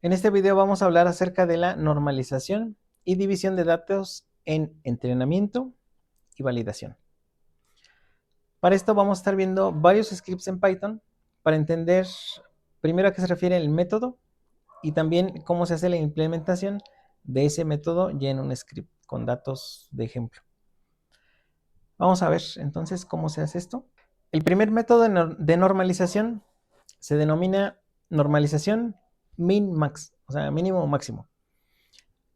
En este video vamos a hablar acerca de la normalización y división de datos en entrenamiento y validación. Para esto vamos a estar viendo varios scripts en Python para entender primero a qué se refiere el método y también cómo se hace la implementación de ese método ya en un script con datos de ejemplo. Vamos a ver entonces cómo se hace esto. El primer método de normalización se denomina normalización min-max, o sea, mínimo o máximo.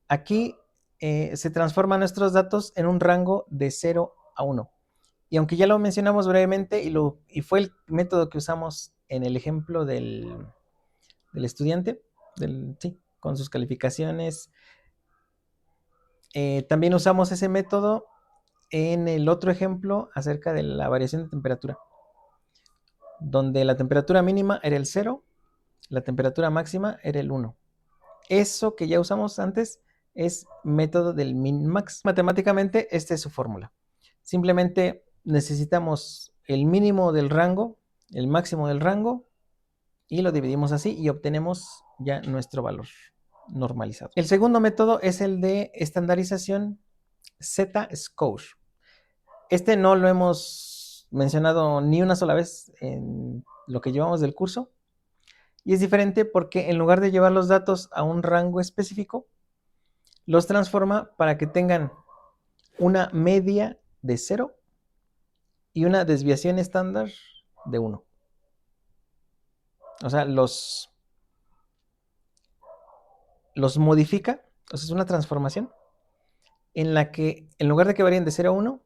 Aquí se transforman nuestros datos en un rango de 0 a 1. Y aunque ya lo mencionamos brevemente y fue el método que usamos en el ejemplo del estudiante, sí, con sus calificaciones, también usamos ese método en el otro ejemplo acerca de la variación de temperatura, donde la temperatura mínima era el 0, la temperatura máxima era el 1. Eso que ya usamos antes es método del min-max. Matemáticamente, esta es su fórmula. Simplemente necesitamos el mínimo del rango, el máximo del rango, y lo dividimos así y obtenemos ya nuestro valor normalizado. El segundo método es el de estandarización Z-score. Este no lo hemos mencionado ni una sola vez en lo que llevamos del curso. Y es diferente porque en lugar de llevar los datos a un rango específico, los transforma para que tengan una media de 0 y una desviación estándar de 1. O sea, los modifica, o sea, es una transformación en la que en lugar de que varíen de 0 a 1,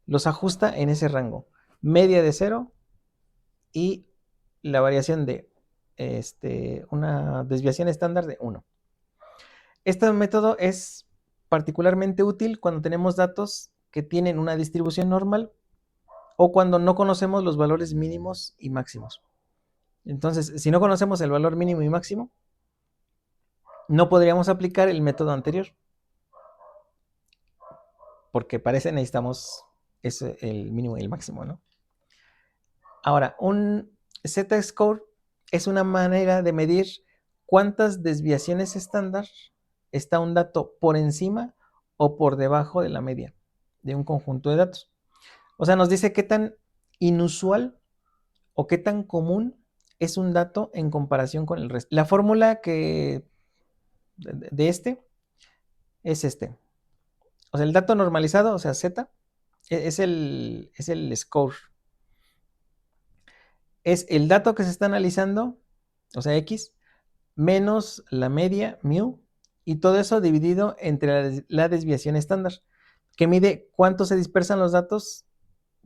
los ajusta en ese rango. Media de 0 y la variación de una desviación estándar de 1. Este método es particularmente útil cuando tenemos datos que tienen una distribución normal o cuando no conocemos los valores mínimos y máximos. Entonces, si no conocemos el valor mínimo y máximo, no podríamos aplicar el método anterior, porque para ese necesitamos el mínimo y el máximo, ¿no? Ahora, un Z-score es una manera de medir cuántas desviaciones estándar está un dato por encima o por debajo de la media de un conjunto de datos. O sea, nos dice qué tan inusual o qué tan común es un dato en comparación con el resto. La fórmula de es este. O sea, el dato normalizado, o sea, Z, es el score. Es el dato que se está analizando, o sea, X, menos la media, mu, y todo eso dividido entre la desviación estándar, que mide cuánto se dispersan los datos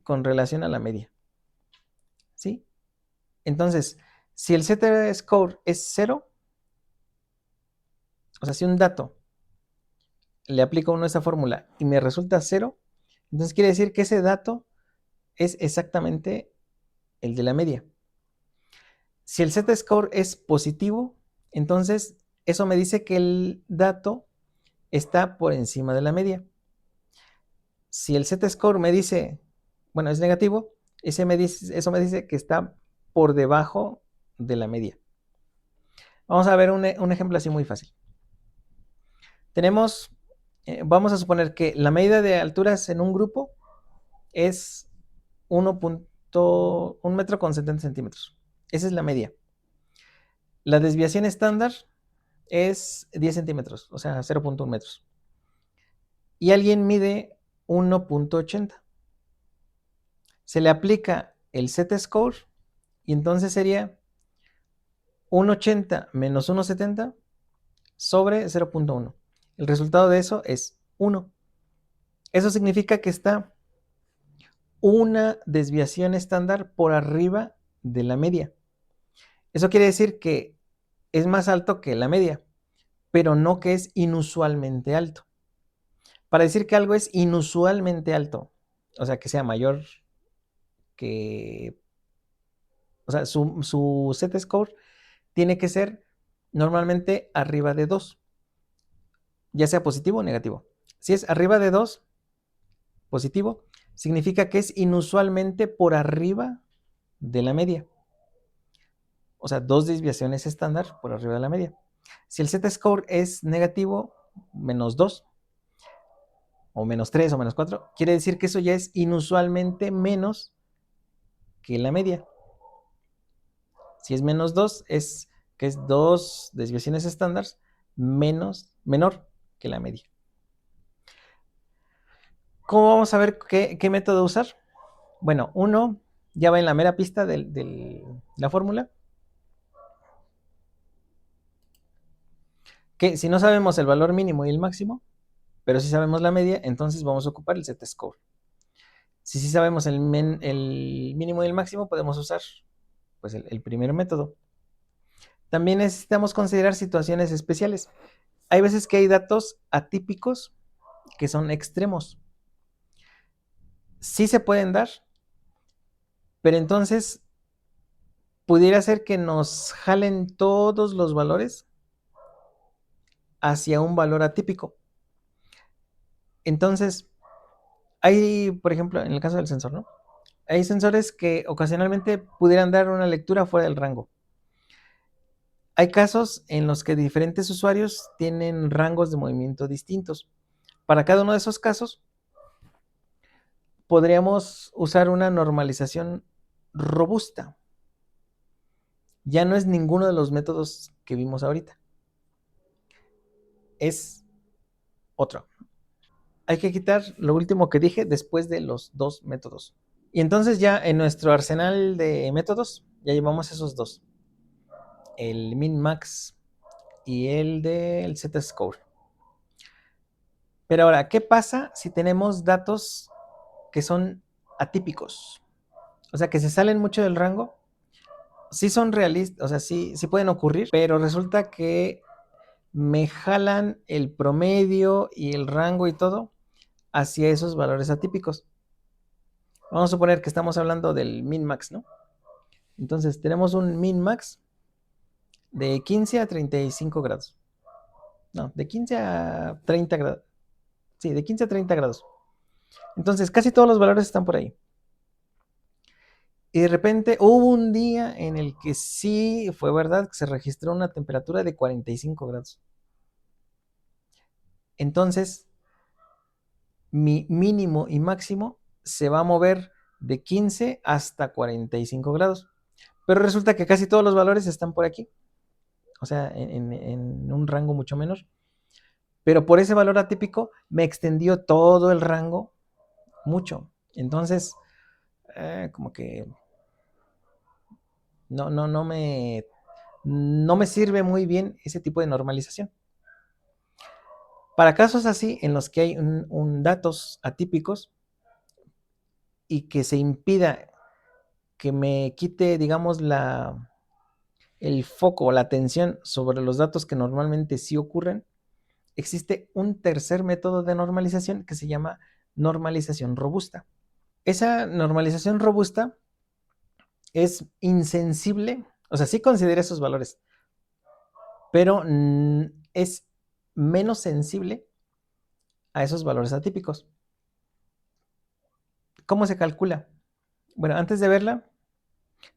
con relación a la media. ¿Sí? Entonces, si el Z-score es 0, o sea, si un dato le aplico uno a esa fórmula y me resulta 0, entonces quiere decir que ese dato es exactamente el de la media. Si el Z-score es positivo, entonces eso me dice que el dato está por encima de la media. Si el Z-score me dice, bueno, es negativo, eso me dice que está por debajo de la media. Vamos a ver un ejemplo así muy fácil. Tenemos, vamos a suponer que la medida de alturas en un grupo es 1 metro con 70 centímetros. Esa es la media. La desviación estándar es 10 centímetros, o sea, 0.1 metros. Y alguien mide 1.80. Se le aplica el Z-score y entonces sería 1.80 menos 1.70 sobre 0.1. El resultado de eso es 1. Eso significa que está una desviación estándar por arriba de la media. Eso quiere decir que es más alto que la media, pero no que es inusualmente alto. Para decir que algo es inusualmente alto, o sea, que sea mayor que... O sea, su Z-score tiene que ser normalmente arriba de 2, ya sea positivo o negativo. Si es arriba de 2, positivo, significa que es inusualmente por arriba de la media. O sea, 2 desviaciones estándar por arriba de la media. Si el z-score es negativo, menos 2, o menos 3 o menos 4, quiere decir que eso ya es inusualmente menos que la media. Si es menos 2, es que es 2 desviaciones estándar menor que la media. ¿Cómo vamos a ver qué método usar? Bueno, uno ya va en la mera pista de la fórmula. Que si no sabemos el valor mínimo y el máximo, pero si sabemos la media, entonces vamos a ocupar el z-score. Si sí sabemos el mínimo y el máximo, podemos usar pues, el primer método. También necesitamos considerar situaciones especiales. Hay veces que hay datos atípicos que son extremos. Sí se pueden dar, pero entonces pudiera ser que nos jalen todos los valores hacia un valor atípico. Entonces, hay, por ejemplo, en el caso del sensor, ¿no? Hay sensores que ocasionalmente pudieran dar una lectura fuera del rango. Hay casos en los que diferentes usuarios tienen rangos de movimiento distintos. Para cada uno de esos casos, podríamos usar una normalización robusta. Ya no es ninguno de los métodos que vimos ahorita. Es otro. Hay que quitar lo último que dije después de los dos métodos. Y entonces ya en nuestro arsenal de métodos ya llevamos esos dos. El min-max y el del z-score. Pero ahora, ¿qué pasa si tenemos datos que son atípicos? O sea, que se salen mucho del rango. Sí son realistas, o sea, sí pueden ocurrir, pero resulta que me jalan el promedio y el rango y todo hacia esos valores atípicos. Vamos a suponer que estamos hablando del min-max, ¿no? Entonces tenemos un min-max de 15 a 35 grados. No, de 15 a 30 grados. Sí, de 15 a 30 grados. Entonces casi todos los valores están por ahí. Y de repente hubo un día en el que sí fue verdad que se registró una temperatura de 45 grados. Entonces, mi mínimo y máximo se va a mover de 15 hasta 45 grados. Pero resulta que casi todos los valores están por aquí. O sea, en un rango mucho menor. Pero por ese valor atípico me extendió todo el rango mucho. Entonces, como que no me sirve muy bien ese tipo de normalización. Para casos así, en los que hay datos atípicos y que se impida que me quite, digamos, el foco o la atención sobre los datos que normalmente sí ocurren, existe un tercer método de normalización que se llama normalización robusta. Esa normalización robusta es insensible, o sea, sí considera esos valores, pero es menos sensible a esos valores atípicos. ¿Cómo se calcula? Bueno, antes de verla,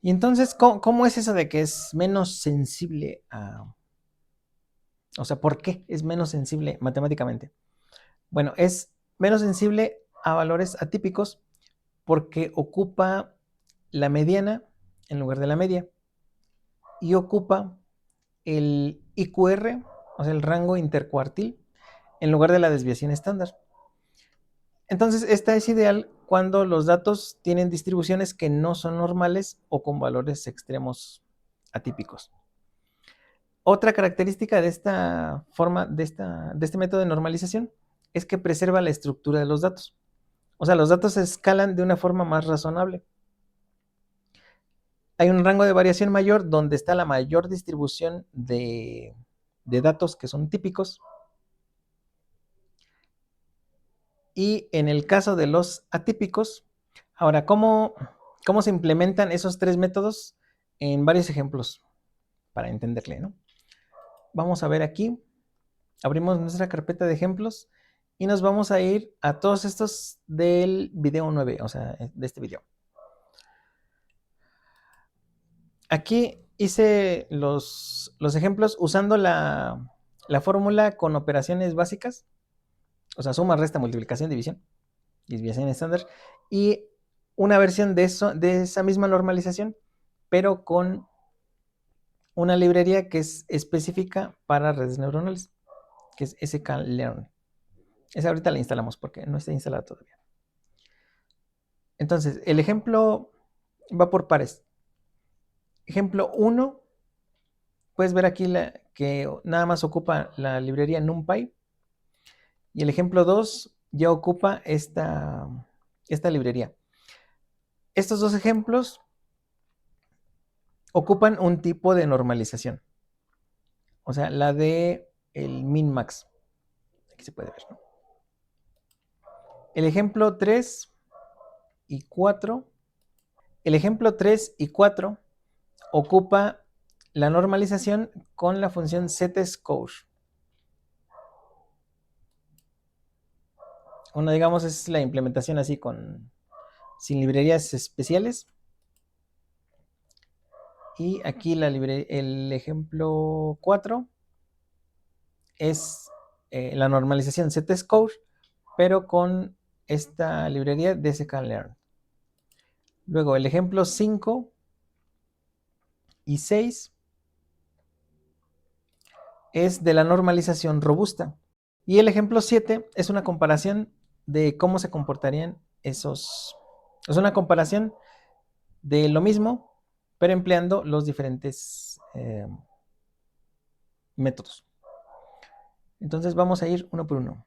y entonces, ¿cómo es eso de que es menos sensible a... O sea, ¿por qué es menos sensible matemáticamente? Bueno, es menos sensible a valores atípicos porque ocupa la mediana en lugar de la media y ocupa el IQR, o sea, el rango intercuartil, en lugar de la desviación estándar. Entonces, esta es ideal cuando los datos tienen distribuciones que no son normales o con valores extremos atípicos. Otra característica de esta forma, de este método de normalización, es que preserva la estructura de los datos. O sea, los datos se escalan de una forma más razonable. Hay un rango de variación mayor donde está la mayor distribución de datos que son típicos. Y en el caso de los atípicos, ahora, ¿cómo se implementan esos tres métodos? En varios ejemplos para entenderle, ¿no? Vamos a ver aquí, abrimos nuestra carpeta de ejemplos y nos vamos a ir a todos estos del video 9, o sea, de este video. Aquí hice los ejemplos usando la fórmula con operaciones básicas, o sea, suma, resta, multiplicación, división, desviación estándar, y una versión de esa misma normalización, pero con una librería que es específica para redes neuronales, que es sklearn. Esa ahorita la instalamos porque no está instalada todavía. Entonces, el ejemplo va por pares. Ejemplo 1, puedes ver aquí que nada más ocupa la librería NumPy. Y el ejemplo 2 ya ocupa esta librería. Estos dos ejemplos ocupan un tipo de normalización. O sea, la de el min-max. Aquí se puede ver, ¿no? El ejemplo 3 y 4. El ejemplo 3 y 4 ocupa la normalización con la función zscore. Una, digamos, es la implementación así sin librerías especiales. Y aquí el ejemplo 4 es la normalización zscore, pero con esta librería de sklearn. Luego el ejemplo 5 y 6 es de la normalización robusta. Y el ejemplo 7 es una comparación de cómo se comportarían esos. Es una comparación de lo mismo, pero empleando los diferentes métodos. Entonces vamos a ir uno por uno.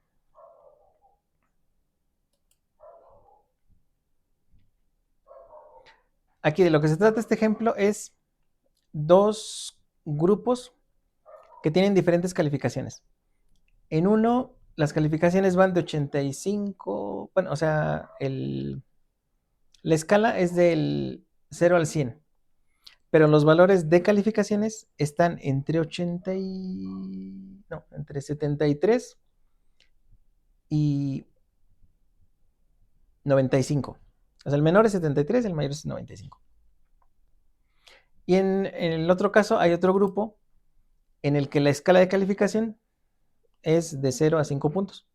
Aquí de lo que se trata este ejemplo es dos grupos que tienen diferentes calificaciones. En uno, las calificaciones van de 85, bueno, o sea, la escala es del 0 al 100, pero los valores de calificaciones están entre 73 y 95. O sea, el menor es 73, el mayor es 95. Y en el otro caso hay otro grupo en el que la escala de calificación es de 0 a 5 puntos.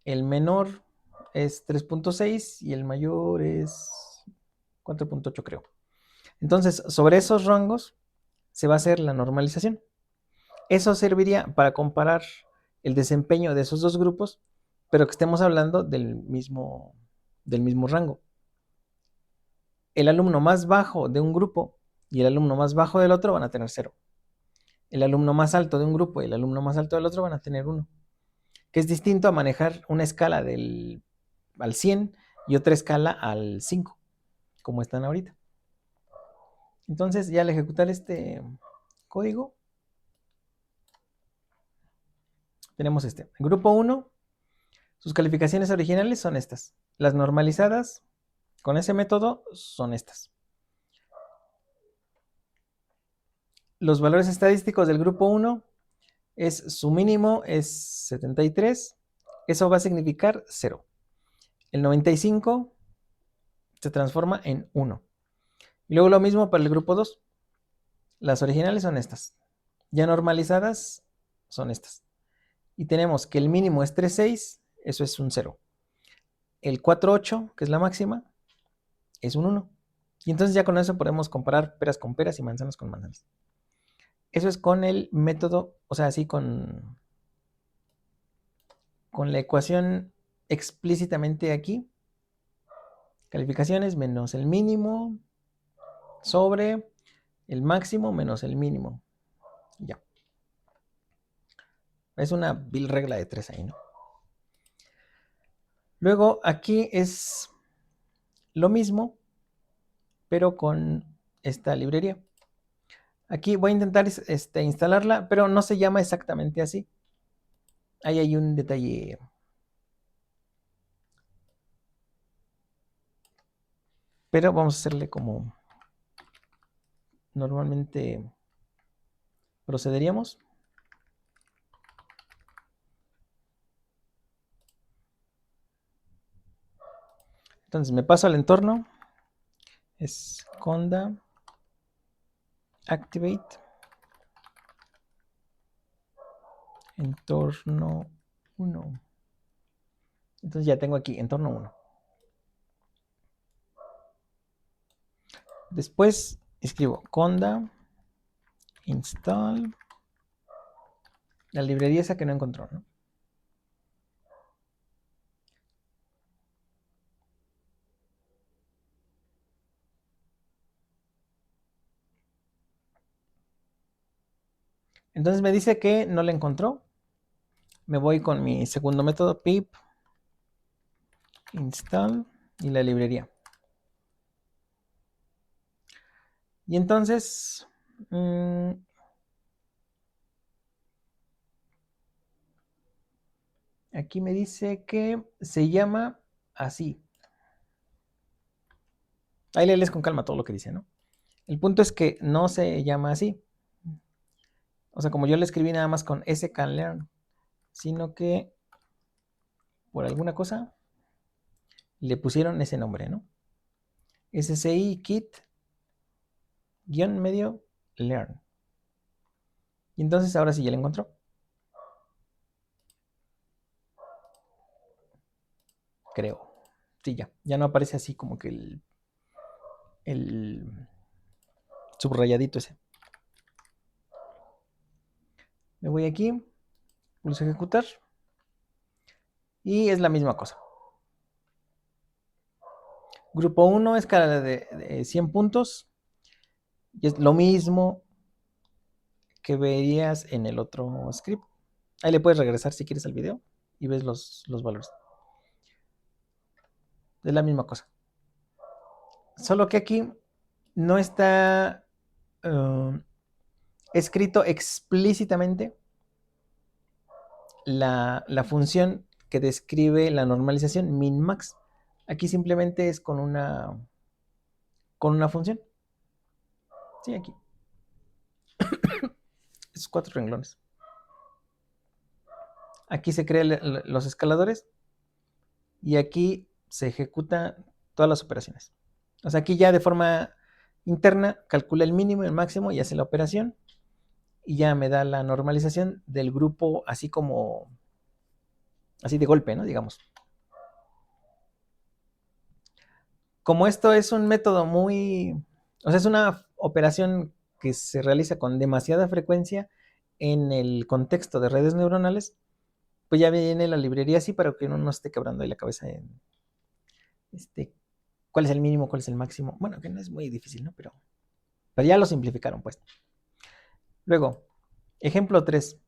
El menor es 3.6 y el mayor es 4.8, creo. Entonces, sobre esos rangos se va a hacer la normalización. Eso serviría para comparar el desempeño de esos dos grupos, pero que estemos hablando del mismo rango. El alumno más bajo de un grupo y el alumno más bajo del otro van a tener 0. El alumno más alto de un grupo y el alumno más alto del otro van a tener 1. Que es distinto a manejar una escala al 100 y otra escala al 5, como están ahorita. Entonces, ya al ejecutar este código, tenemos este. En grupo 1, sus calificaciones originales son estas. Las normalizadas con ese método son estas. Los valores estadísticos del grupo 1 su mínimo es 73. Eso va a significar 0. El 95 se transforma en 1. Y luego lo mismo para el grupo 2. Las originales son estas. Ya normalizadas son estas. Y tenemos que el mínimo es 3.6, eso es un 0. El 4.8, que es la máxima, es un 1. Y entonces ya con eso podemos comparar peras con peras y manzanas con manzanas. Eso es con el método, o sea, así con la ecuación explícitamente aquí. Calificaciones menos el mínimo sobre el máximo menos el mínimo. Ya. Es una vil regla de 3 ahí, ¿no? Luego aquí es lo mismo, pero con esta librería. Aquí voy a intentar instalarla, pero no se llama exactamente así. Ahí hay un detalle. Pero vamos a hacerle como normalmente procederíamos. Entonces me paso al entorno. Es conda activate entorno 1. Entonces ya tengo aquí entorno 1. Después escribo conda install la librería esa que no encontró, ¿no? Entonces me dice que no la encontró. Me voy con mi segundo método, pip install y la librería. Y entonces aquí me dice que se llama así. Ahí le lees con calma todo lo que dice, ¿no? El punto es que no se llama así. O sea, como yo le escribí nada más con scanlearn, sino que por alguna cosa le pusieron ese nombre, ¿no? SCI kit medio learn. Y entonces ahora sí ya lo encontró. Creo. Sí, ya no aparece así como que el subrayadito ese. Me voy aquí, pulso ejecutar y es la misma cosa. Grupo 1, escala de 100 puntos y es lo mismo que verías en el otro script. Ahí le puedes regresar si quieres al video y ves los valores. Es la misma cosa. Solo que aquí no está escrito explícitamente la función que describe la normalización min-max. Aquí simplemente es con una función. Sí, aquí. Esos 4 renglones. Aquí se crean los escaladores y aquí se ejecutan todas las operaciones. O sea, aquí ya de forma interna calcula el mínimo y el máximo y hace la operación y ya me da la normalización del grupo así como, así de golpe, ¿no? Digamos. Como esto es un método muy, o sea, es una operación que se realiza con demasiada frecuencia en el contexto de redes neuronales, pues ya viene la librería así para que uno no esté quebrando ahí la cabeza en cuál es el mínimo, cuál es el máximo. Bueno, que no es muy difícil, ¿no? Pero ya lo simplificaron, pues. Luego, ejemplo 3.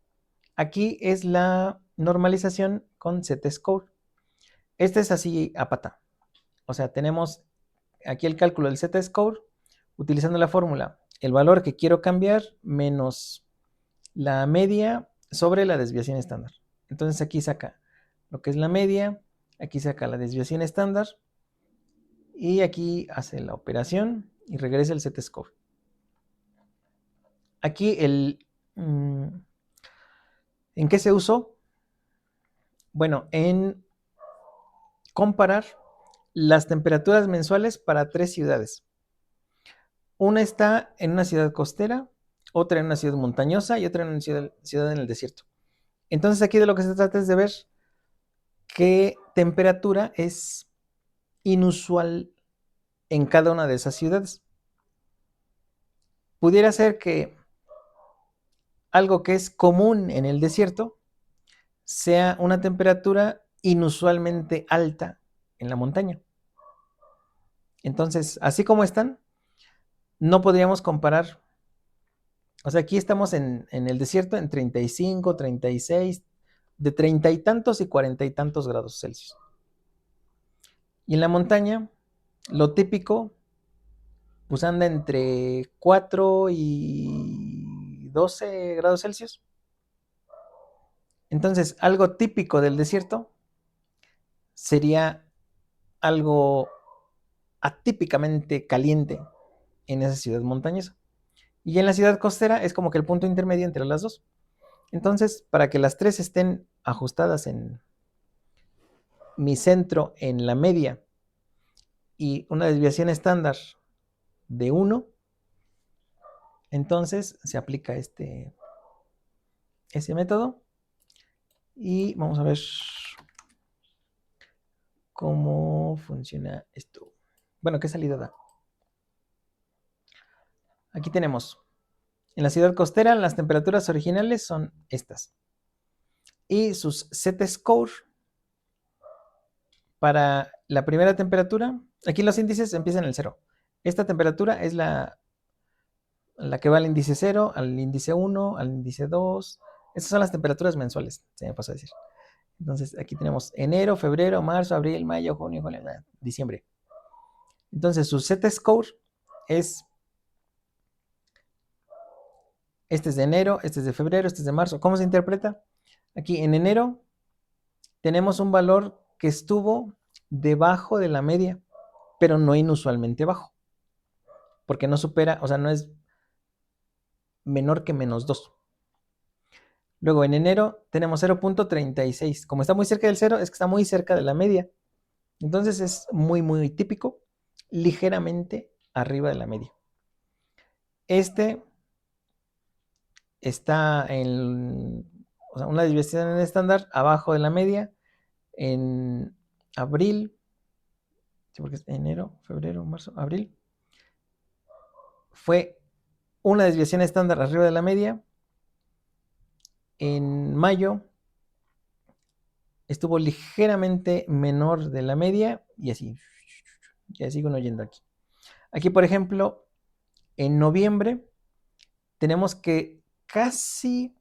Aquí es la normalización con ZScore. Este es así a pata. O sea, tenemos aquí el cálculo del Z-score utilizando la fórmula, el valor que quiero cambiar menos la media sobre la desviación estándar. Entonces aquí saca lo que es la media, aquí saca la desviación estándar y aquí hace la operación y regresa el Z-score. Aquí ¿en qué se usó? Bueno, en comparar las temperaturas mensuales para 3 ciudades. Una está en una ciudad costera, otra en una ciudad montañosa y otra en una ciudad en el desierto. Entonces aquí de lo que se trata es de ver qué temperatura es inusual en cada una de esas ciudades. Pudiera ser que algo que es común en el desierto sea una temperatura inusualmente alta en la montaña. Entonces, así como están, no podríamos comparar. O sea, aquí estamos en el desierto en 35, 36, de 30 y tantos y 40 y tantos grados Celsius. Y en la montaña, lo típico, pues anda entre 4 y 12 grados Celsius. Entonces, algo típico del desierto sería algo atípicamente caliente en esa ciudad montañosa. Y en la ciudad costera es como que el punto intermedio entre las dos. Entonces, para que las tres estén ajustadas en mi centro en la media y una desviación estándar de 1, Entonces se aplica ese método y vamos a ver cómo funciona esto. Bueno, ¿qué salida da? Aquí tenemos, en la ciudad costera las temperaturas originales son estas. Y sus z-score para la primera temperatura, aquí los índices empiezan en el 0. Esta temperatura es la que va al índice 0, al índice 1, al índice 2. Estas son las temperaturas mensuales, se me pasó a decir. Entonces aquí tenemos enero, febrero, marzo, abril, mayo, junio, julio, diciembre. Entonces su z-score es, este es de enero, este es de febrero, este es de marzo. ¿Cómo se interpreta? Aquí en enero tenemos un valor que estuvo debajo de la media, pero no inusualmente bajo, porque no supera, o sea, no es menor que -2. Luego en enero tenemos 0.36. Como está muy cerca del 0, es que está muy cerca de la media. Entonces es muy, muy típico, ligeramente arriba de la media. Este está en, o sea, una desviación estándar abajo de la media. En abril, sí, porque es enero, febrero, marzo, abril, fue una desviación estándar arriba de la media. En mayo estuvo ligeramente menor de la media y así uno yendo aquí. Aquí, por ejemplo, en noviembre tenemos que casi,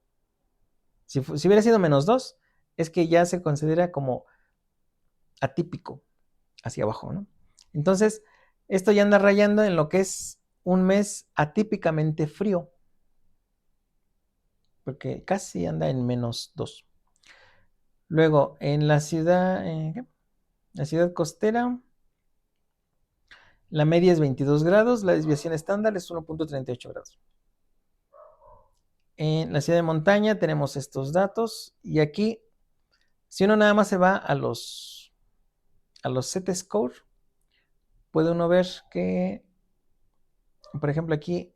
si hubiera sido -2, es que ya se considera como atípico hacia abajo, ¿no? Entonces, esto ya anda rayando en lo que es un mes atípicamente frío, porque casi anda en -2. Luego, en la ciudad, la ciudad costera, la media es 22 grados, la desviación estándar es 1.38 grados. En la ciudad de montaña tenemos estos datos y aquí, si uno nada más se va a los z-score, puede uno ver que, por ejemplo, aquí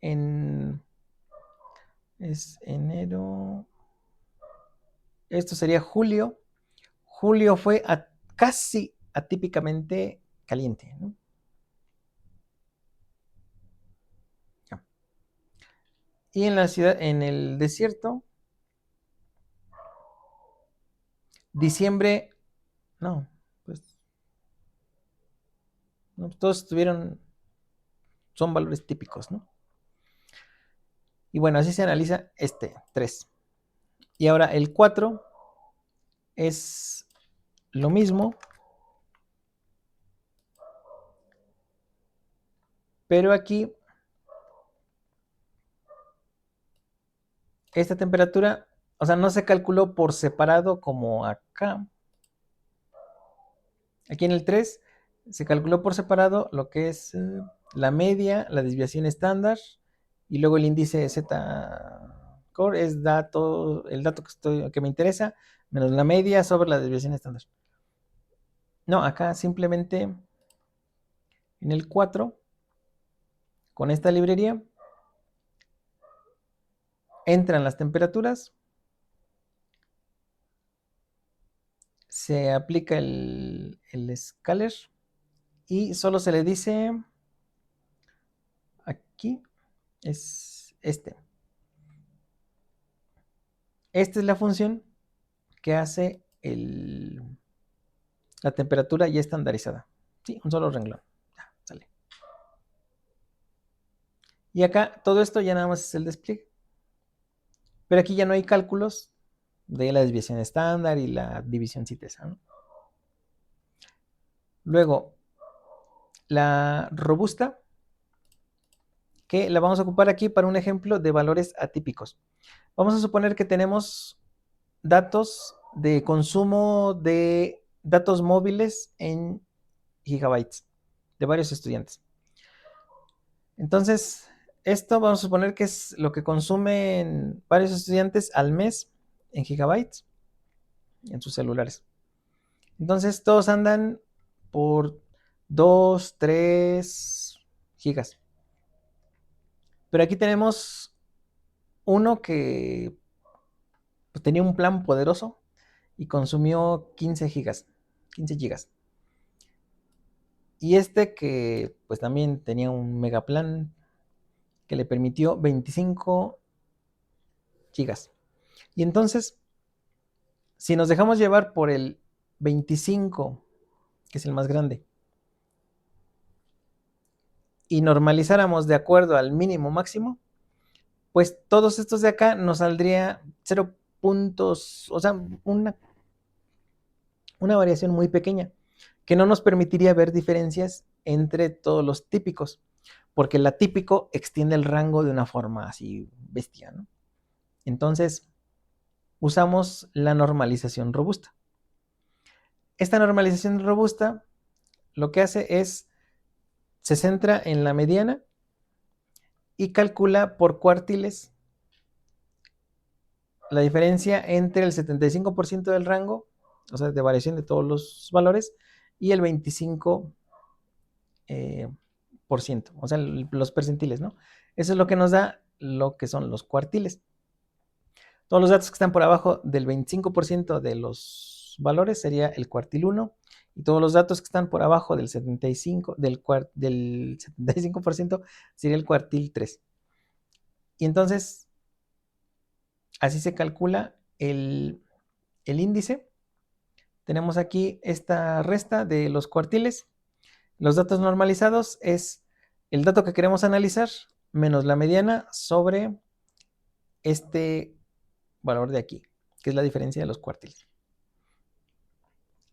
es enero, esto sería julio. Julio fue casi atípicamente caliente, ¿no? Y en la ciudad, en el desierto, diciembre, no, pues no, todos son valores típicos, ¿no? Y bueno, así se analiza este 3. Y ahora el 4 es lo mismo, pero aquí esta temperatura, o sea, no se calculó por separado como acá. Aquí en el 3 se calculó por separado lo que es la media, la desviación estándar y luego el índice Z-core es el dato que me interesa, menos la media sobre la desviación estándar. No, acá simplemente en el 4, con esta librería, entran las temperaturas, se aplica el scaler y solo se le dice, aquí es este. Esta es la función que hace la temperatura ya estandarizada. Sí, un solo renglón. Ya, sale. Y acá todo esto ya nada más es el despliegue. Pero aquí ya no hay cálculos de la desviación estándar y la división CITESA, ¿no? Luego, la robusta, que la vamos a ocupar aquí para un ejemplo de valores atípicos. Vamos a suponer que tenemos datos de consumo de datos móviles en gigabytes de varios estudiantes. Entonces, esto vamos a suponer que es lo que consumen varios estudiantes al mes en gigabytes en sus celulares. Entonces, todos andan por 2, 3 gigas. Pero aquí tenemos uno que pues, tenía un plan poderoso y consumió 15 gigas, 15 gigas. Y este que pues también tenía un mega plan que le permitió 25 gigas. Y entonces, si nos dejamos llevar por el 25, que es el más grande, y normalizáramos de acuerdo al mínimo máximo, pues todos estos de acá nos saldría 0 puntos, o sea, una variación muy pequeña, que no nos permitiría ver diferencias entre todos los típicos, porque el atípico extiende el rango de una forma así bestia, ¿no? Entonces, usamos la normalización robusta. Esta normalización robusta lo que hace es, se centra en la mediana y calcula por cuartiles la diferencia entre el 75% del rango, o sea, de variación de todos los valores, y el 25%, o sea, los percentiles, ¿no? Eso es lo que nos da lo que son los cuartiles. Todos los datos que están por abajo del 25% de los valores sería el cuartil 1, y todos los datos que están por abajo del 75%, del 75% sería el cuartil 3. Y entonces, así se calcula el índice. Tenemos aquí esta resta de los cuartiles. Los datos normalizados es el dato que queremos analizar menos la mediana sobre este valor de aquí, que es la diferencia de los cuartiles.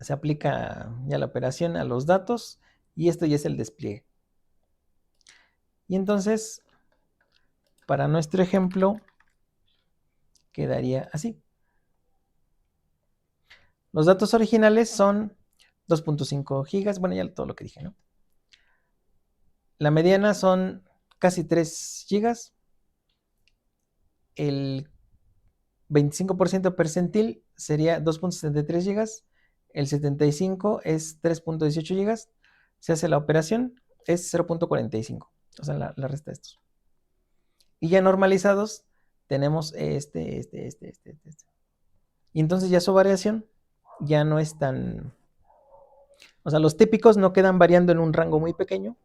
Se aplica ya la operación a los datos y esto ya es el despliegue. Y entonces, para nuestro ejemplo, quedaría así. Los datos originales son 2.5 gigas, bueno, ya todo lo que dije, ¿no? La mediana son casi 3 gigas. El 25% percentil sería 2.73 gigas. El 75 es 3.18 gigas. Se hace la operación, es 0.45. O sea, la resta de estos. Y ya normalizados tenemos este. Y entonces ya su variación ya no es tan... O sea, los típicos no quedan variando en un rango muy pequeño,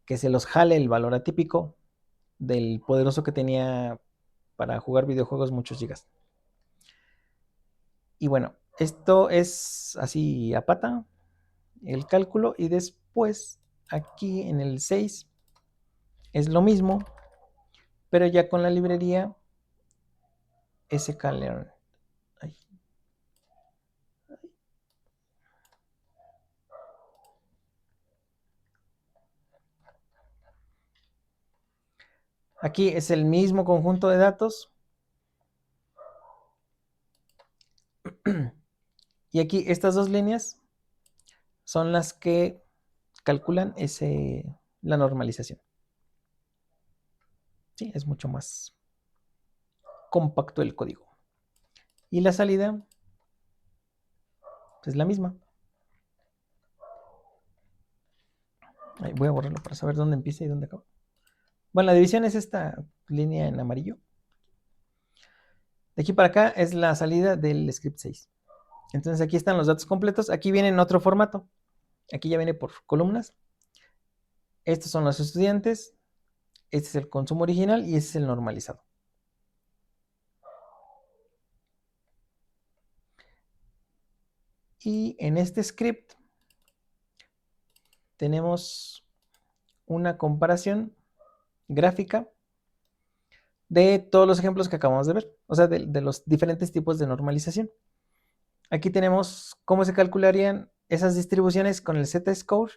que se los jale el valor atípico del poderoso que tenía para jugar videojuegos muchos gigas. Y bueno, esto es así a pata, el cálculo, y después aquí en el 6 es lo mismo, pero ya con la librería sklearn. Aquí es el mismo conjunto de datos. Y aquí estas dos líneas son las que calculan la normalización. Sí, es mucho más compacto el código. Y la salida es la misma. Voy a borrarlo para saber dónde empieza y dónde acaba. Bueno, la división es esta línea en amarillo. De aquí para acá es la salida del script 6. Entonces aquí están los datos completos. Aquí viene en otro formato. Aquí ya viene por columnas. Estos son los estudiantes. Este es el consumo original y este es el normalizado. Y en este script tenemos una comparación gráfica de todos los ejemplos que acabamos de ver, o sea, de los diferentes tipos de normalización. Aquí tenemos cómo se calcularían esas distribuciones con el z-score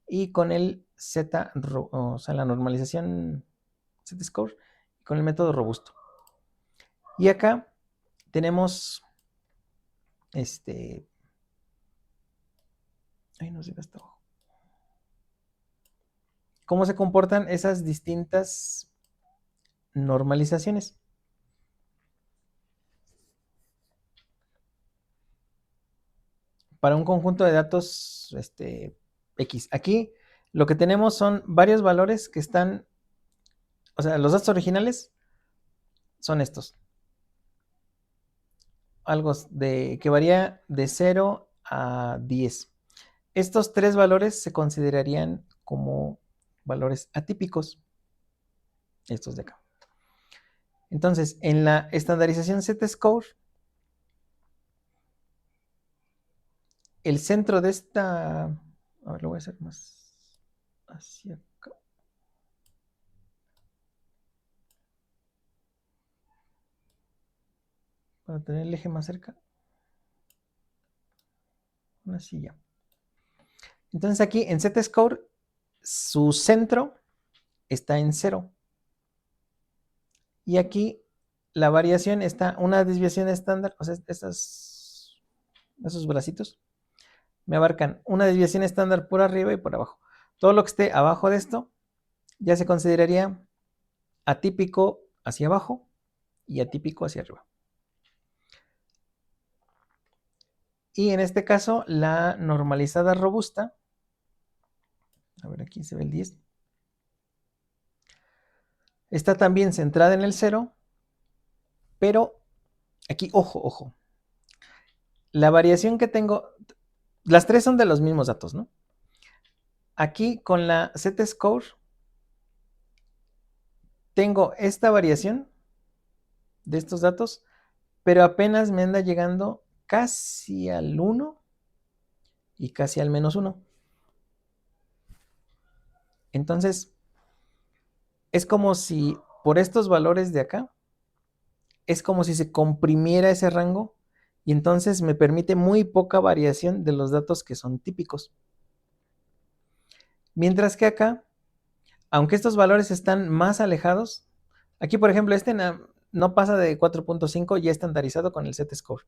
y con el o sea, la normalización z-score y con el método robusto. Y acá tenemos ay, no sé hasta abajo. Cómo se comportan esas distintas normalizaciones. Para un conjunto de datos X. Aquí lo que tenemos son varios valores que están O sea, los datos originales son estos. Algo que varía de 0 a 10. Estos tres valores se considerarían como valores atípicos. Estos de acá. Entonces, en la estandarización Z-score, el centro de esta... A ver, lo voy a hacer más hacia acá. Para tener el eje más cerca. Así ya. Entonces aquí en Z-score, su centro está en 0. Y aquí la variación está, una desviación estándar, o sea, esos bracitos me abarcan una desviación estándar por arriba y por abajo. Todo lo que esté abajo de esto ya se consideraría atípico hacia abajo y atípico hacia arriba. Y en este caso, la normalizada robusta, a ver, aquí se ve el 10, está también centrada en el 0, pero aquí, ojo, la variación que tengo, las tres son de los mismos datos, ¿no? Aquí con la Z-score tengo esta variación de estos datos, pero apenas me anda llegando casi al 1 y casi al -1. Entonces, es como si por estos valores de acá, es como si se comprimiera ese rango y entonces me permite muy poca variación de los datos que son típicos. Mientras que acá, aunque estos valores están más alejados, aquí por ejemplo este no pasa de 4.5 ya estandarizado con el Z-score.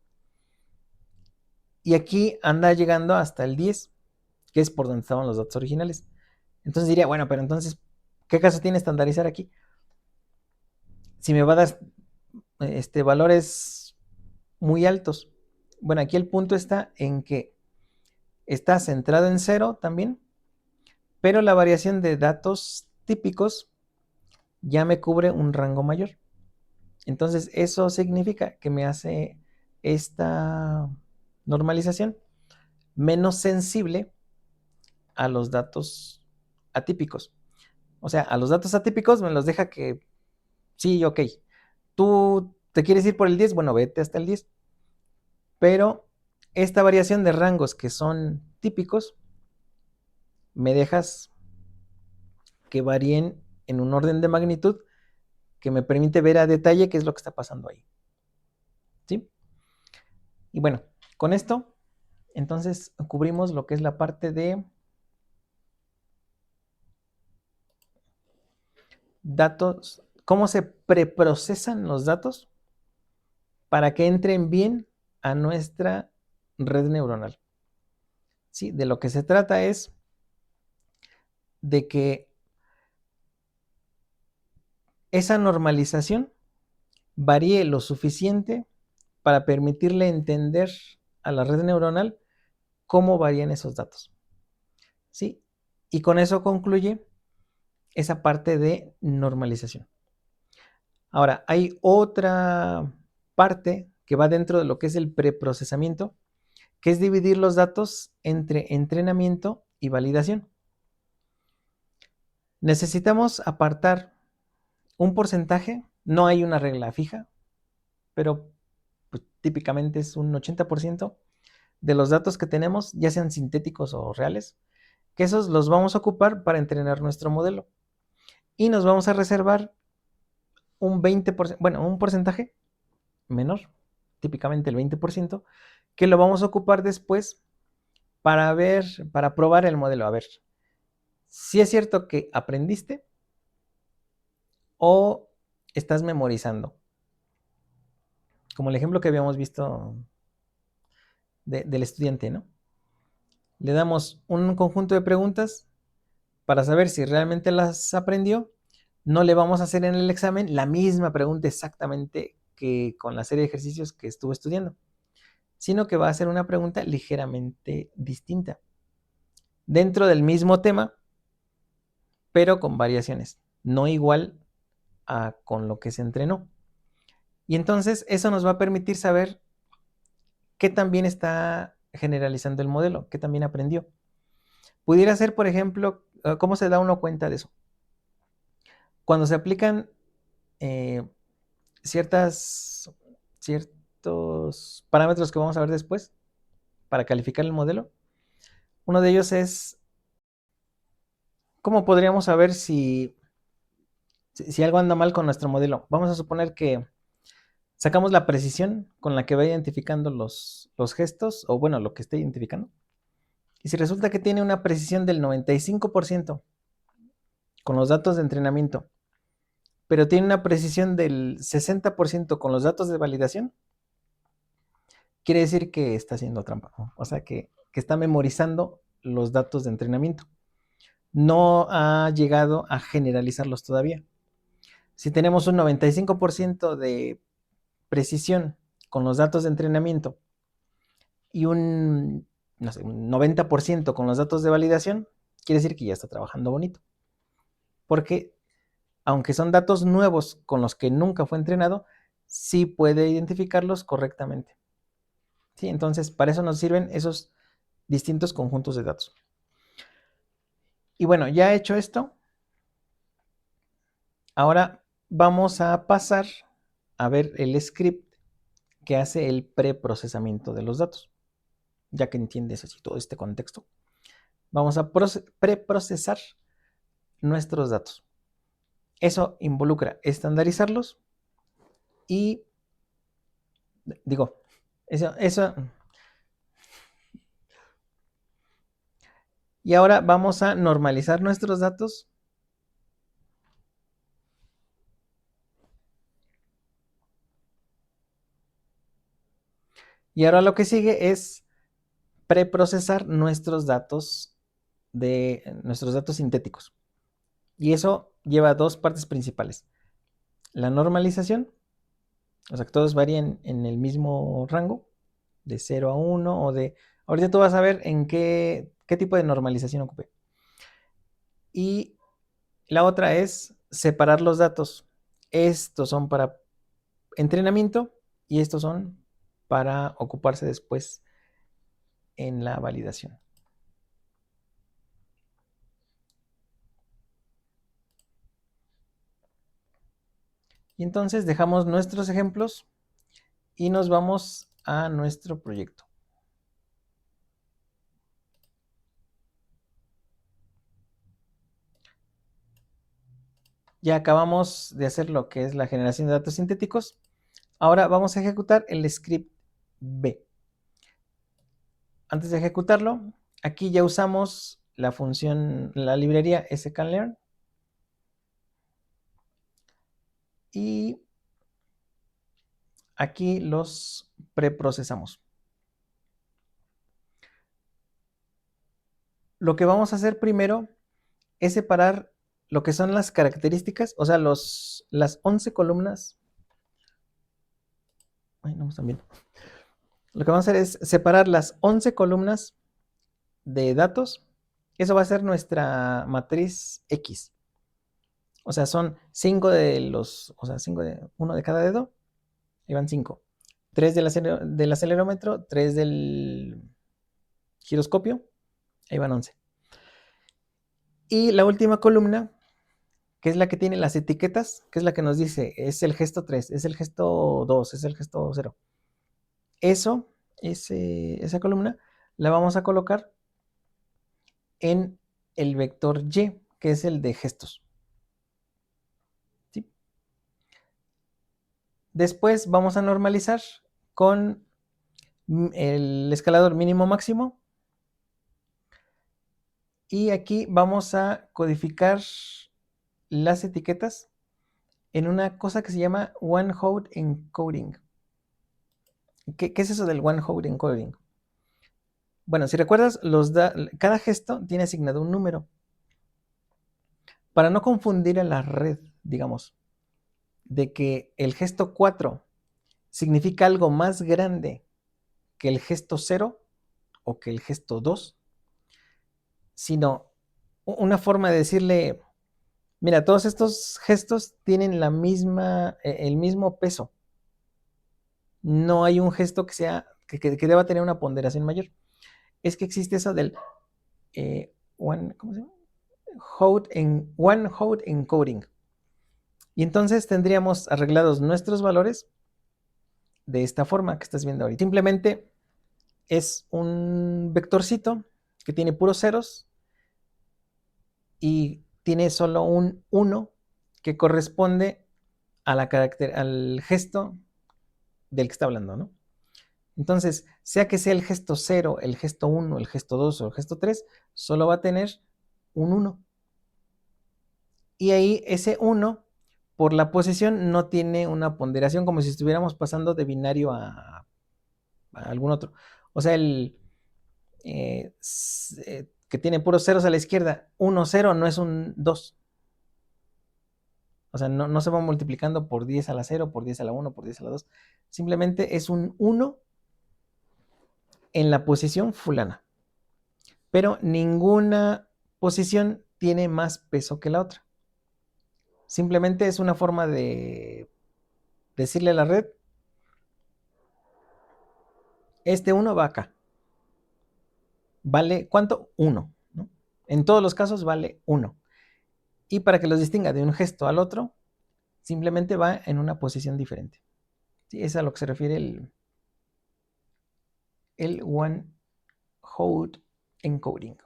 Y aquí anda llegando hasta el 10, que es por donde estaban los datos originales. Entonces diría, bueno, pero entonces, ¿qué caso tiene estandarizar aquí? Si me va a dar valores muy altos. Bueno, aquí el punto está en que está centrado en 0 también, pero la variación de datos típicos ya me cubre un rango mayor. Entonces, eso significa que me hace esta normalización menos sensible a los datos atípicos. O sea, a los datos atípicos me los deja que, sí, ok, tú te quieres ir por el 10, bueno, vete hasta el 10. Pero esta variación de rangos que son típicos, me dejas que varíen en un orden de magnitud que me permite ver a detalle qué es lo que está pasando ahí. ¿Sí? Y bueno, con esto, entonces cubrimos lo que es la parte de datos, cómo se preprocesan los datos para que entren bien a nuestra red neuronal. ¿Sí? De lo que se trata es de que esa normalización varíe lo suficiente para permitirle entender a la red neuronal cómo varían esos datos. ¿Sí? Y con eso concluye esa parte de normalización. Ahora, hay otra parte que va dentro de lo que es el preprocesamiento, que es dividir los datos entre entrenamiento y validación. Necesitamos apartar un porcentaje, no hay una regla fija, pero pues, típicamente es un 80% de los datos que tenemos, ya sean sintéticos o reales, que esos los vamos a ocupar para entrenar nuestro modelo. Y nos vamos a reservar un 20%, bueno, un porcentaje menor, típicamente el 20%, que lo vamos a ocupar después para ver, para probar el modelo. A ver, si es cierto que aprendiste o estás memorizando. Como el ejemplo que habíamos visto del estudiante, ¿no? Le damos un conjunto de preguntas para saber si realmente las aprendió. No le vamos a hacer en el examen la misma pregunta exactamente que con la serie de ejercicios que estuvo estudiando, sino que va a ser una pregunta ligeramente distinta, dentro del mismo tema, pero con variaciones. No igual con lo que se entrenó. Y entonces eso nos va a permitir saber qué también está generalizando el modelo, qué también aprendió. Pudiera ser, por ejemplo, ¿cómo se da uno cuenta de eso? Cuando se aplican eh, ciertos parámetros que vamos a ver después para calificar el modelo, uno de ellos es cómo podríamos saber si algo anda mal con nuestro modelo. Vamos a suponer que sacamos la precisión con la que va identificando los gestos, o bueno, lo que esté identificando. Y si resulta que tiene una precisión del 95% con los datos de entrenamiento, pero tiene una precisión del 60% con los datos de validación, quiere decir que está haciendo trampa, ¿no? O sea, que está memorizando los datos de entrenamiento. No ha llegado a generalizarlos todavía. Si tenemos un 95% de precisión con los datos de entrenamiento y no sé, un 90% con los datos de validación, quiere decir que ya está trabajando bonito. Porque aunque son datos nuevos con los que nunca fue entrenado, sí puede identificarlos correctamente. ¿Sí? Entonces, para eso nos sirven esos distintos conjuntos de datos. Y bueno, ya hecho esto, ahora vamos a pasar a ver el script que hace el preprocesamiento de los datos. Ya que entiendes así todo este contexto, vamos a preprocesar nuestros datos. Eso involucra estandarizarlos y, digo, eso. Y ahora vamos a normalizar nuestros datos. Y ahora lo que sigue es preprocesar nuestros datos sintéticos. Y eso lleva dos partes principales. La normalización, o sea que todos varían en el mismo rango, de 0 a 1 o de... Ahorita tú vas a ver en qué tipo de normalización ocupé. Y la otra es separar los datos. Estos son para entrenamiento y estos son para ocuparse después en la validación. Y entonces dejamos nuestros ejemplos y nos vamos a nuestro proyecto. Ya acabamos de hacer lo que es la generación de datos sintéticos. Ahora vamos a ejecutar el script B. Antes de ejecutarlo, aquí ya usamos la función, la librería sklearn. Y aquí los preprocesamos. Lo que vamos a hacer primero es separar lo que son las características, o sea, las 11 columnas. Ay, no me están viendo. Lo que vamos a hacer es separar las 11 columnas de datos. Eso va a ser nuestra matriz X. O sea, son 5 de los, o sea, 5 de uno de cada dedo. Ahí van 5. 3 del acelerómetro, 3 del giroscopio. Ahí van 11. Y la última columna, que es la que tiene las etiquetas, que es la que nos dice, es el gesto 3, es el gesto 2, es el gesto 0. Esa columna la vamos a colocar en el vector Y, que es el de gestos. ¿Sí? Después vamos a normalizar con el escalador mínimo máximo. Y aquí vamos a codificar las etiquetas en una cosa que se llama one-hot encoding. ¿Qué es eso del one-hot encoding? Bueno, si recuerdas, cada gesto tiene asignado un número. Para no confundir a la red, digamos, de que el gesto 4 significa algo más grande que el gesto 0 o que el gesto 2, sino una forma de decirle Mira, todos estos gestos tienen el mismo peso. No hay un gesto que deba tener una ponderación mayor. Es que existe eso del ¿cómo se llama? One hot encoding. Y entonces tendríamos arreglados nuestros valores de esta forma que estás viendo ahorita. Simplemente es un vectorcito que tiene puros ceros y tiene solo un 1 que corresponde al gesto del que está hablando, ¿no? Entonces, sea que sea el gesto 0, el gesto 1, el gesto 2 o el gesto 3, solo va a tener un 1. Y ahí ese 1, por la posición, no tiene una ponderación como si estuviéramos pasando de binario a algún otro. O sea, que tiene puros ceros a la izquierda, 1, 0 no es un 2. O sea, no se va multiplicando por 10 a la 0, por 10 a la 1, por 10 a la 2. Simplemente es un 1 en la posición fulana. Pero ninguna posición tiene más peso que la otra. Simplemente es una forma de decirle a la red, este 1 va acá. ¿Vale cuánto? 1, ¿no? En todos los casos vale 1. Y para que los distinga de un gesto al otro, simplemente va en una posición diferente. ¿Sí? Es a lo que se refiere el one hot encoding.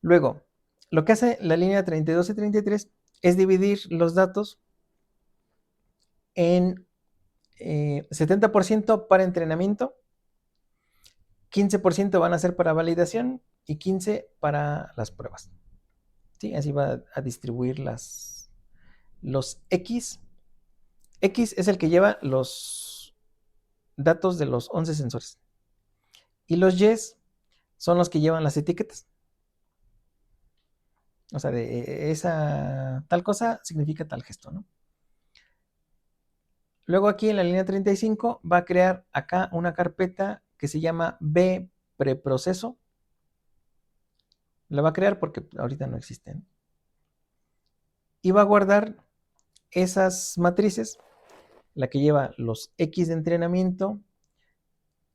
Luego, lo que hace la línea 32 y 33 es dividir los datos en 70% para entrenamiento, 15% van a ser para validación y 15% para las pruebas. ¿Sí? Así va a distribuir los X. X es el que lleva los datos de los 11 sensores. Y los Y son los que llevan las etiquetas. O sea, de esa tal cosa significa tal gesto, ¿no? Luego aquí en la línea 35 va a crear acá una carpeta que se llama B preproceso. La va a crear porque ahorita no existen. Y va a guardar esas matrices, la que lleva los X de entrenamiento,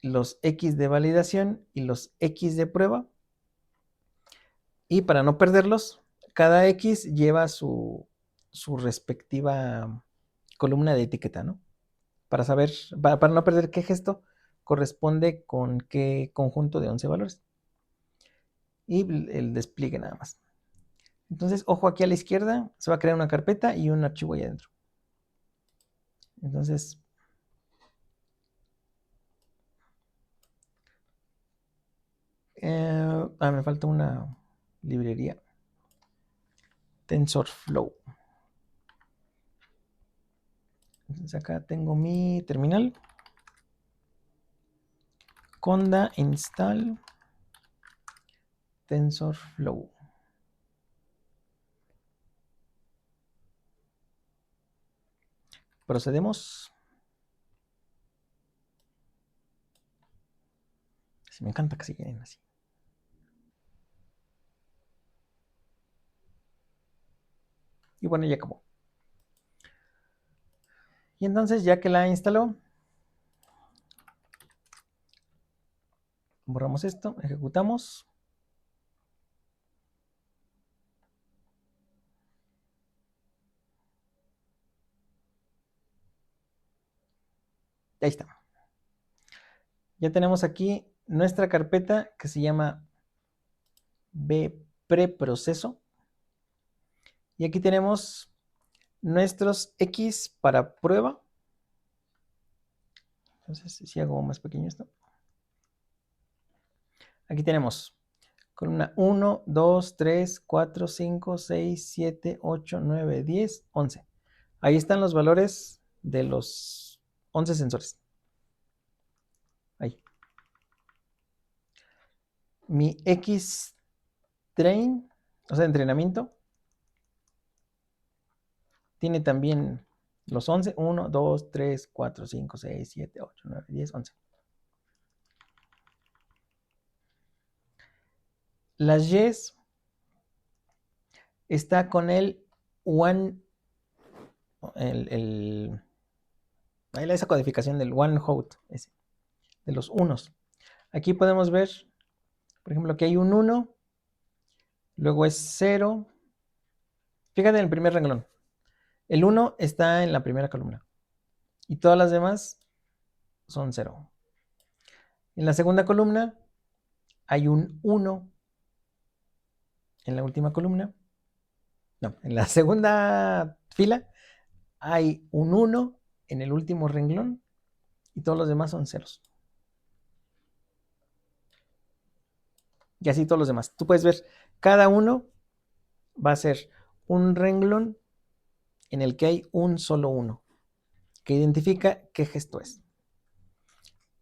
los X de validación y los X de prueba. Y para no perderlos, cada X lleva su respectiva columna de etiqueta, ¿no? Para saber, para no perder qué gesto corresponde con qué conjunto de 11 valores. Y el despliegue nada más. Entonces, ojo aquí a la izquierda, se va a crear una carpeta y un archivo ahí adentro. Entonces, me falta una librería. TensorFlow. Entonces acá tengo mi terminal. Conda install TensorFlow. Procedemos. Sí, me encanta que se queden así. Y bueno, ya acabó. Y entonces, ya que la instaló, borramos esto, ejecutamos. Y ahí está. Ya tenemos aquí nuestra carpeta que se llama B preproceso. Y aquí tenemos nuestros X para prueba. Entonces, si hago más pequeño esto. Aquí tenemos columna 1, 2, 3, 4, 5, 6, 7, 8, 9, 10, 11. Ahí están los valores de los 11 sensores. Ahí. Mi X train, o sea, entrenamiento, tiene también los 11. 1, 2, 3, 4, 5, 6, 7, 8, 9, 10, 11. Las Y's está con el one, esa codificación del one hot, de los unos. Aquí podemos ver, por ejemplo, que hay un 1, luego es 0. Fíjate en el primer renglón. El 1 está en la primera columna y todas las demás son 0. En la segunda columna hay un 1. En la última columna, no, en la segunda fila hay un 1 en el último renglón y todos los demás son ceros. Y así todos los demás. Tú puedes ver, cada uno va a ser un renglón en el que hay un solo 1, que identifica qué gesto es.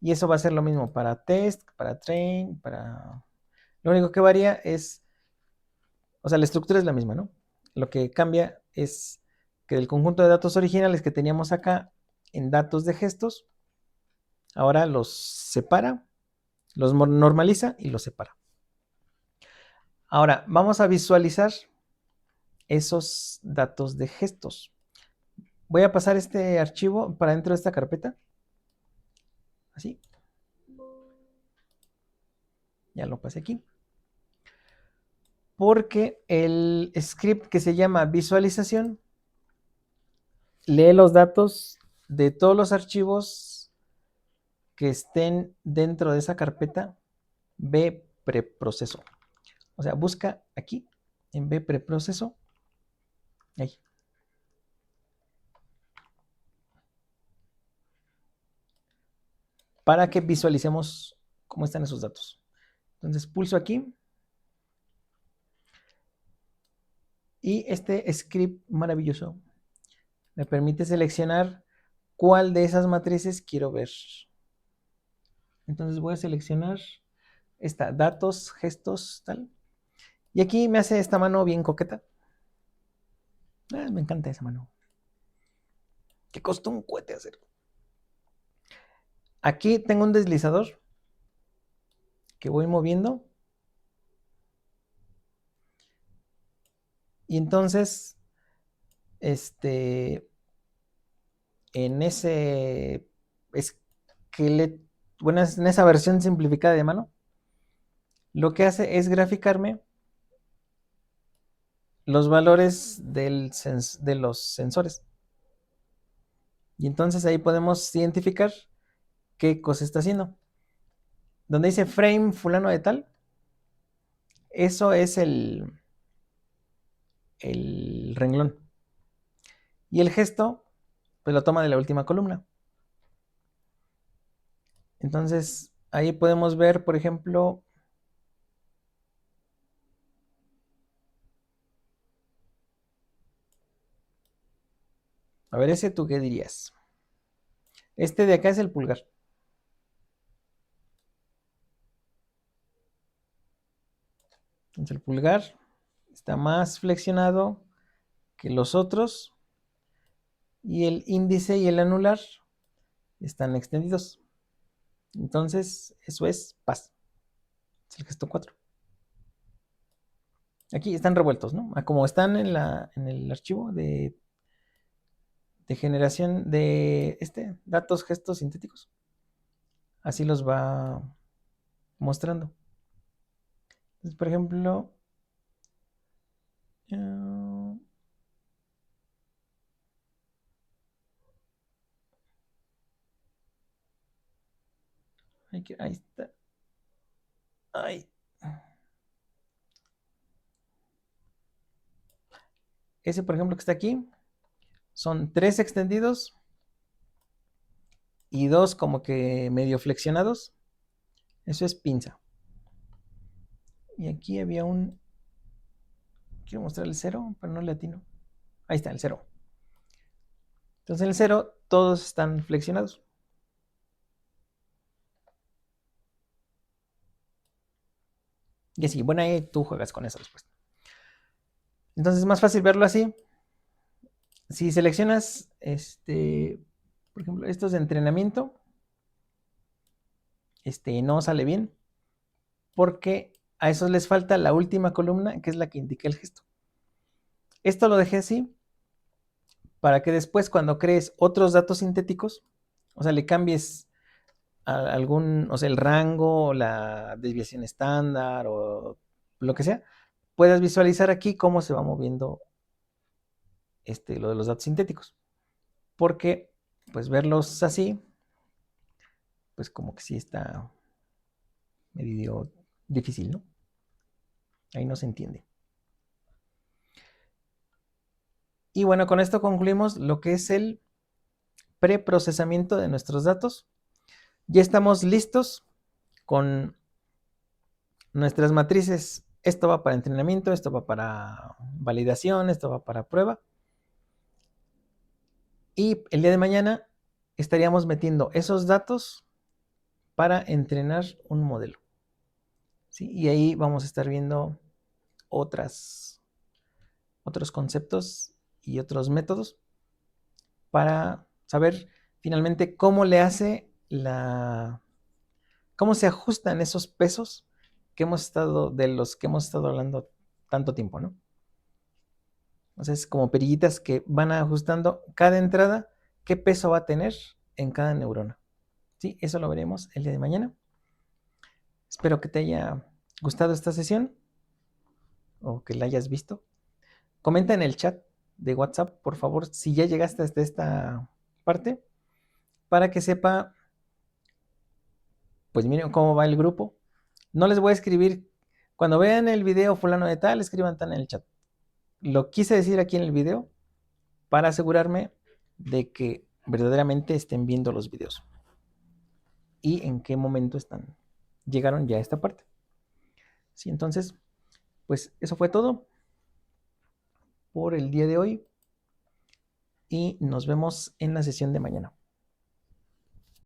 Y eso va a ser lo mismo para test, para train, para... Lo único que varía es, o sea, la estructura es la misma, ¿no? Lo que cambia es que del conjunto de datos originales que teníamos acá en datos de gestos, ahora los separa, los normaliza y los separa. Ahora, vamos a visualizar esos datos de gestos. Voy a pasar este archivo para dentro de esta carpeta. Así. Ya lo pasé aquí. Porque el script que se llama visualización lee los datos de todos los archivos que estén dentro de esa carpeta B preproceso. O sea, busca aquí en B preproceso. Ahí. Para que visualicemos cómo están esos datos. Entonces pulso aquí. Y este script maravilloso me permite seleccionar cuál de esas matrices quiero ver. Entonces voy a seleccionar esta, datos, gestos, tal. Y aquí me hace esta mano bien coqueta. Me encanta esa mano. Que costó un cohete hacer. Aquí tengo un deslizador que voy moviendo. Y entonces, en ese esqueleto, bueno, en esa versión simplificada de mano, lo que hace es graficarme los valores de los sensores. Y entonces ahí podemos identificar qué cosa está haciendo. Donde dice frame fulano de tal, eso es el renglón. Y el gesto, pues lo toma de la última columna. Entonces ahí podemos ver, por ejemplo, a ver, ese tú qué dirías. Este de acá es el pulgar. Entonces el pulgar está más flexionado que los otros y el índice y el anular están extendidos. Entonces eso es paz. Es el gesto 4. Aquí están revueltos, ¿no? Como están en el archivo de generación de datos, gestos sintéticos. Así los va mostrando. Entonces, por ejemplo, ahí está. Ay. Ese, por ejemplo, que está aquí, son 3 extendidos y 2 como que medio flexionados. Eso es pinza. Y aquí había un... Quiero mostrar el 0, pero no le atino. Ahí está, el 0. Entonces en el 0 todos están flexionados. Y así, bueno, ahí tú juegas con esa respuesta. Entonces es más fácil verlo así. Si seleccionas, por ejemplo, estos de entrenamiento, no sale bien, porque a esos les falta la última columna, que es la que indica el gesto. Esto lo dejé así para que después cuando crees otros datos sintéticos, o sea, le cambies algún, o sea, el rango, o la desviación estándar o lo que sea, puedas visualizar aquí cómo se va moviendo lo de los datos sintéticos. Porque, pues verlos así, pues como que sí está medio difícil, ¿no? Ahí no se entiende. Y bueno, con esto concluimos lo que es el preprocesamiento de nuestros datos. Ya estamos listos con nuestras matrices. Esto va para entrenamiento, esto va para validación, esto va para prueba. Y el día de mañana estaríamos metiendo esos datos para entrenar un modelo. ¿Sí? Y ahí vamos a estar viendo otros conceptos y otros métodos para saber finalmente cómo le hace cómo se ajustan esos pesos de los que hemos estado hablando tanto tiempo, ¿no? Entonces, como perillitas que van ajustando cada entrada, qué peso va a tener en cada neurona. Sí, eso lo veremos el día de mañana. Espero que te haya gustado esta sesión o que la hayas visto. Comenta en el chat de WhatsApp, por favor, si ya llegaste hasta esta parte, para que sepa, pues miren cómo va el grupo. No les voy a escribir, cuando vean el video fulano de tal, escriban tan en el chat. Lo quise decir aquí en el video para asegurarme de que verdaderamente estén viendo los videos y en qué momento llegaron ya a esta parte. Sí, entonces, pues eso fue todo por el día de hoy y nos vemos en la sesión de mañana.